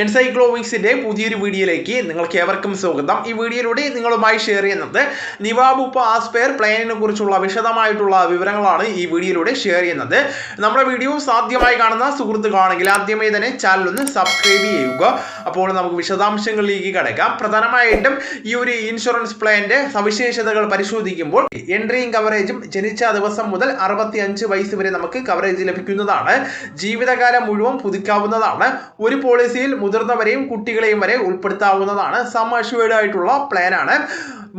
എൻസൈക്ലോവിക്സിന്റെ പുതിയൊരു വീഡിയോയിലേക്ക് നിങ്ങൾക്ക് ഏവർക്കും സ്വാഗതം. ഈ വീഡിയോയിലൂടെ നിങ്ങളുമായി ഷെയർ ചെയ്യുന്നത് നിവാബുപ്പ ആസ്പെയർ പ്ലെയിനിനെ കുറിച്ചുള്ള വിശദമായിട്ടുള്ള വിവരങ്ങളാണ് ഈ വീഡിയോയിലൂടെ ഷെയർ ചെയ്യുന്നത്. നമ്മുടെ വീഡിയോ ആദ്യമായി കാണുന്ന സുഹൃത്തുക്കളാണെങ്കിൽ ആദ്യമേ തന്നെ ചാനൽ ഒന്ന് സബ്സ്ക്രൈബ് ചെയ്യുക. അപ്പോൾ നമുക്ക് വിശദാംശങ്ങളിലേക്ക് കടക്കാം. പ്രധാനമായിട്ടും ഈ ഒരു ഇൻഷുറൻസ് പ്ലാനിന്റെ സവിശേഷതകൾ പരിശോധിക്കുമ്പോൾ എൻട്രിയും കവറേജും ജനിച്ച ദിവസം മുതൽ 65 വയസ്സ് വരെ നമുക്ക് കവറേജ് ലഭിക്കുന്നതാണ്. ജീവിതകാലം മുഴുവൻ പുതുക്കാവുന്നതാണ്. ഒരു പോളിസിയിൽ മുതിർന്നവരെയും കുട്ടികളെയും വരെ ഉൾപ്പെടുത്താവുന്നതാണ്. സം അഷ്വേർഡ് ആയിട്ടുള്ള പ്ലാൻ ആണ്.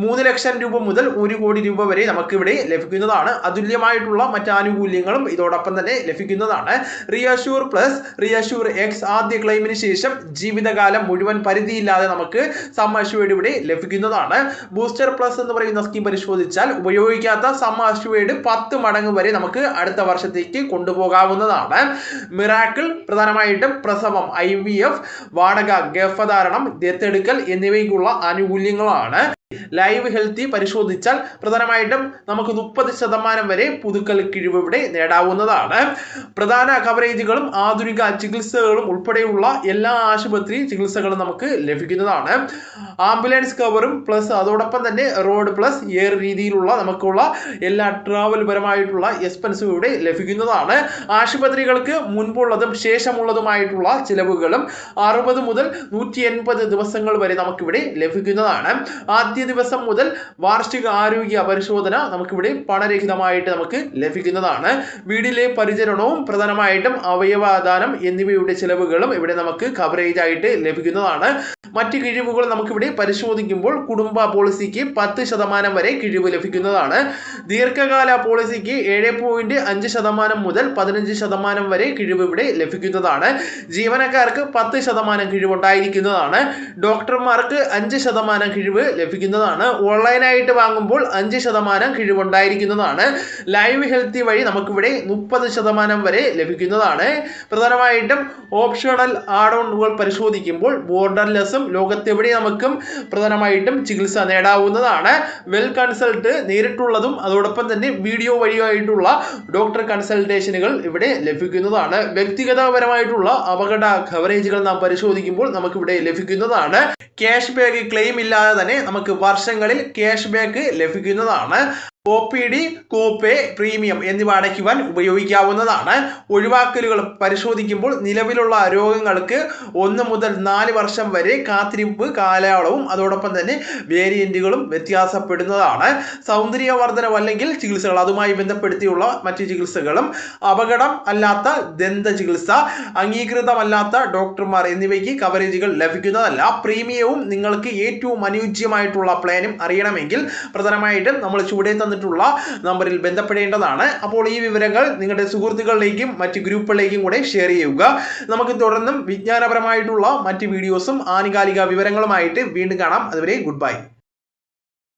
3 ലക്ഷം രൂപ മുതൽ 1 കോടി രൂപ വരെ നമുക്ക് ഇവിടെ ലഭിക്കുന്നതാണ്. അതുല്യമായിട്ടുള്ള മറ്റ് ആനുകൂല്യങ്ങളും ഇതോടൊപ്പം തന്നെ ലഭിക്കുന്നതാണ്. റിയഷ്യൂർ പ്ലസ് റിയഷ്യൂർ എക്സ് ആദ്യ ക്ലെയിമിന് ശേഷം ജീവിതകാലം മുഴുവൻ പരിധിയില്ലാതെ നമുക്ക് സം അഷ്വേർഡ് ഇവിടെ ലഭിക്കുന്നതാണ്. ബൂസ്റ്റർ പ്ലസ് എന്ന് പറയുന്ന സ്കീം പരിശോധിച്ചാൽ ഉപയോഗിക്കാത്ത സം അഷ്വേർഡ് 10 മടങ്ങ് വരെ നമുക്ക് അടുത്ത വർഷത്തേക്ക് കൊണ്ടുപോകാവുന്നതാണ്. മിറാക്കിൾ പ്രധാനമായിട്ടും പ്രസവം, IVF, വാടക, ഗർഭധാരണം, ദത്തെടുക്കൽ എന്നിവയ്ക്കുള്ള ആനുകൂല്യങ്ങളാണ്. ലൈവ് ഹെൽത്തി പരിശോധിച്ചാൽ പ്രധാനമായിട്ടും നമുക്ക് 30% വരെ പുതുക്കൽ കിഴിവ് ഇവിടെ നേടാവുന്നതാണ്. പ്രധാന കവറേജുകളും ആധുനിക ചികിത്സകളും ഉൾപ്പെടെയുള്ള എല്ലാ ആശുപത്രി ചികിത്സകളും നമുക്ക് ലഭിക്കുന്നതാണ്. ആംബുലൻസ് കവറും പ്ലസ് അതോടൊപ്പം തന്നെ റോഡ് പ്ലസ് എയർ രീതിയിലുള്ള നമുക്കുള്ള എല്ലാ ട്രാവൽ പരമായിട്ടുള്ള എക്സ്പെൻസും ഇവിടെ ലഭിക്കുന്നതാണ്. ആശുപത്രികൾക്ക് മുൻപുള്ളതും ശേഷമുള്ളതുമായിട്ടുള്ള ചിലവുകളും 60 മുതൽ 180 ദിവസങ്ങൾ വരെ നമുക്കിവിടെ ലഭിക്കുന്നതാണ്. ആദ്യ ദിവസം മുതൽ വാർഷിക ആരോഗ്യ പരിശോധന നമുക്കിവിടെ പണരഹിതമായിട്ട് നമുക്ക് ലഭിക്കുന്നതാണ്. വീടിലെ പരിചരണവും പ്രധാനമായിട്ടും അവയവദാനം എന്നിവയുടെ ചിലവുകളും ഇവിടെ നമുക്ക് കവറേജ് ആയിട്ട് ലഭിക്കുന്നതാണ്. മറ്റ് കിഴിവുകൾ നമുക്കിവിടെ പരിശോധിക്കുമ്പോൾ കുടുംബ പോളിസിക്ക് 10% വരെ കിഴിവ് ലഭിക്കുന്നതാണ്. ദീർഘകാല പോളിസിക്ക് 7.5% മുതൽ 15% വരെ കിഴിവ് ഇവിടെ ലഭിക്കുന്നതാണ്. ജീവനക്കാർക്ക് 10% കിഴിവുണ്ടായിരിക്കുന്നതാണ്. ഡോക്ടർമാർക്ക് 5% കിഴിവ് ലഭിക്കുന്നതാണ്. ഓൺലൈനായിട്ട് വാങ്ങുമ്പോൾ 5% കിഴിവുണ്ടായിരിക്കുന്നതാണ്. ലൈവ് ഹെൽത്തി വഴി നമുക്കിവിടെ 30% വരെ ലഭിക്കുന്നതാണ്. പ്രധാനമായിട്ടും ഓപ്ഷണൽ ആഡ് ഓണുകൾ പരിശോധിക്കുമ്പോൾ ബോർഡർലെസ്സും ലോകത്തെവിടെ നമുക്കും പ്രധാനമായിട്ടും ചികിത്സ നേടാവുന്നതാണ്. വെൽ കൺസൾട്ട് നേരിട്ടുള്ളതും അതോടൊപ്പം തന്നെ വീഡിയോ വഴിയായിട്ടുള്ള ഡോക്ടർ കൺസൾട്ടേഷനുകൾ ഇവിടെ ലഭിക്കുന്നതാണ്. വ്യക്തിഗതപരമായിട്ടുള്ള അപകട കവറേജുകൾ നാം പരിശോധിക്കുമ്പോൾ നമുക്കിവിടെ ലഭിക്കുന്നതാണ്. ക്യാഷ് ബാക്ക് ക്ലെയിം ഇല്ലാതെ തന്നെ നമുക്ക് വർഷങ്ങളിൽ ക്യാഷ് ബാക്ക് ലഭിക്കുന്നതാണ്. OPD, കോപ്പേ, പ്രീമിയം എന്നിവ അടയ്ക്കുവാൻ ഉപയോഗിക്കാവുന്നതാണ്. ഒഴിവാക്കലുകൾ പരിശോധിക്കുമ്പോൾ നിലവിലുള്ള രോഗങ്ങൾക്ക് 1 മുതൽ 4 വർഷം വരെ കാത്തിരിപ്പ് കാലയളവും അതോടൊപ്പം തന്നെ വേരിയന്റുകളും വ്യത്യാസപ്പെടുന്നതാണ്. സൗന്ദര്യവർദ്ധനം അല്ലെങ്കിൽ ചികിത്സകൾ അതുമായി ബന്ധപ്പെടുത്തിയുള്ള മറ്റ് ചികിത്സകളും അപകടം അല്ലാത്ത ദന്ത ചികിത്സ, അംഗീകൃതമല്ലാത്ത ഡോക്ടർമാർ എന്നിവയ്ക്ക് കവറേജുകൾ ലഭിക്കുന്നതല്ല. പ്രീമിയവും നിങ്ങൾക്ക് ഏറ്റവും അനുയോജ്യമായിട്ടുള്ള പ്ലാനും അറിയണമെങ്കിൽ പ്രധാനമായിട്ടും നമ്മൾ ചുവടെ നമ്പറിൽ ബന്ധപ്പെടേണ്ടതാണ്. അപ്പോൾ ഈ വിവരങ്ങൾ നിങ്ങളുടെ സുഹൃത്തുക്കളിലേക്കും മറ്റ് ഗ്രൂപ്പുകളിലേക്കും കൂടെ ഷെയർ ചെയ്യുക. നമുക്ക് തുടർന്നും വിജ്ഞാനപരമായിട്ടുള്ള മറ്റ് വീഡിയോസും ആനുകാലിക വിവരങ്ങളുമായിട്ട് വീണ്ടും കാണാം. അതുവരെ ഗുഡ് ബൈ.